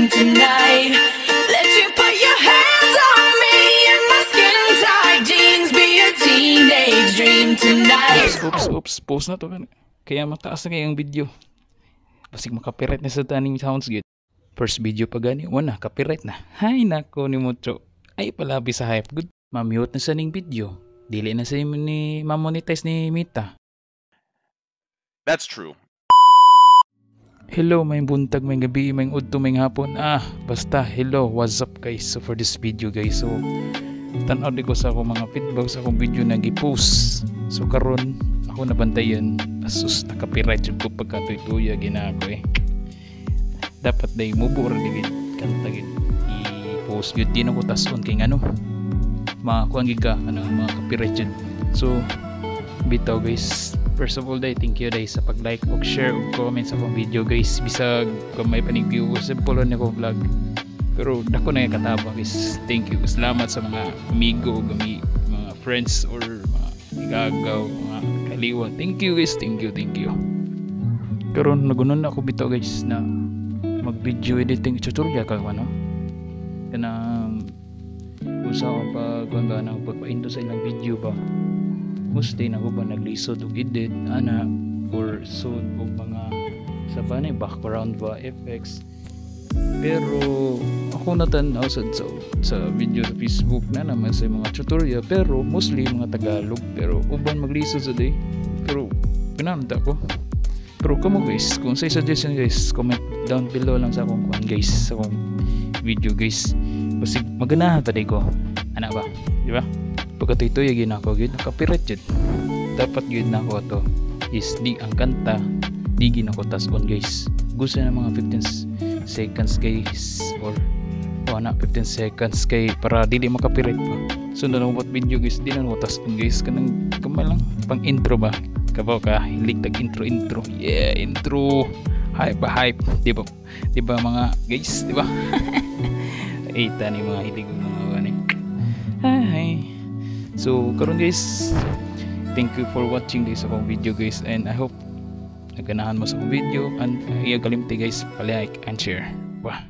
dream tonight. Let you put your hands on me in my skin tight jeans. Be a teenage dream tonight. Oops, pause na to. Kaya mataas na kayang video. Basig makapirate na sa taning sounds good. First video pa gani, wala, copyright na. Hay nako ni Mucho. Ay palabi sa hype good. Ma-mute na sa ning video. Dili na sa ni ma-monetize ni Mita. That's true. Hello, may buntag, may gabi, may udto, may hapon. Basta, hello, what's up guys? So for this video guys, so tanaw di ko sa akong mga feedback sa akong video na gi-post. So karon ako nabantayan, asus na-copyright yung ko pagkatuy-tuya ginako dapat day mubura digid kanta gid i-post gid din ako tason kay ano makakuha giga mga copyright yun. So bitaw guys, first of all day thank you day sa pag-like ug share ug comment sa akong video guys. Bisag kung may panig view simple na ko vlog pero dako na yung kataba guys. Thank you, salamat sa mga amigo mga friends or mga igagaw mga kaliwa. Thank you guys, thank you karon nagunon na ako bitaw guys na mag video editing tutorial ka ano kanang usa ko pag kuan nang pagpaindo sa ilang video ba mostly na ko ba naglisod og edit ana or sud og mga sa banay background ba effects. Pero ako natan-aw sa video sa Facebook na naman sa mga tutorial pero mostly mga Tagalog pero uban maglisod sa day pero pinamta ko. Pero kamo guys, kung sa suggestion guys, comment down below lang sa akong kuan guys, sa akong video guys. Kasi maganahan pa day ko. Ana ba? Di ba? Pagkatoy-toy gyud ako gyud copyright jud. Dapat gyud nako to is di ang kanta di ginako tas-on guys. Gusto na mga 15 seconds guys or 15 seconds kay para dili maka-copyright pa. So na mo video guys, di na mo tas-on guys kanang kamay lang pang intro ba. Kabaw ka hilig tag intro yeah intro hype di ba mga guys di ba ita ni mga hilig mga gani. Hi so karon guys, thank you for watching this akong video guys and I hope naganahan mo sa akong video and iya kalimti guys pa-like and share. Wah.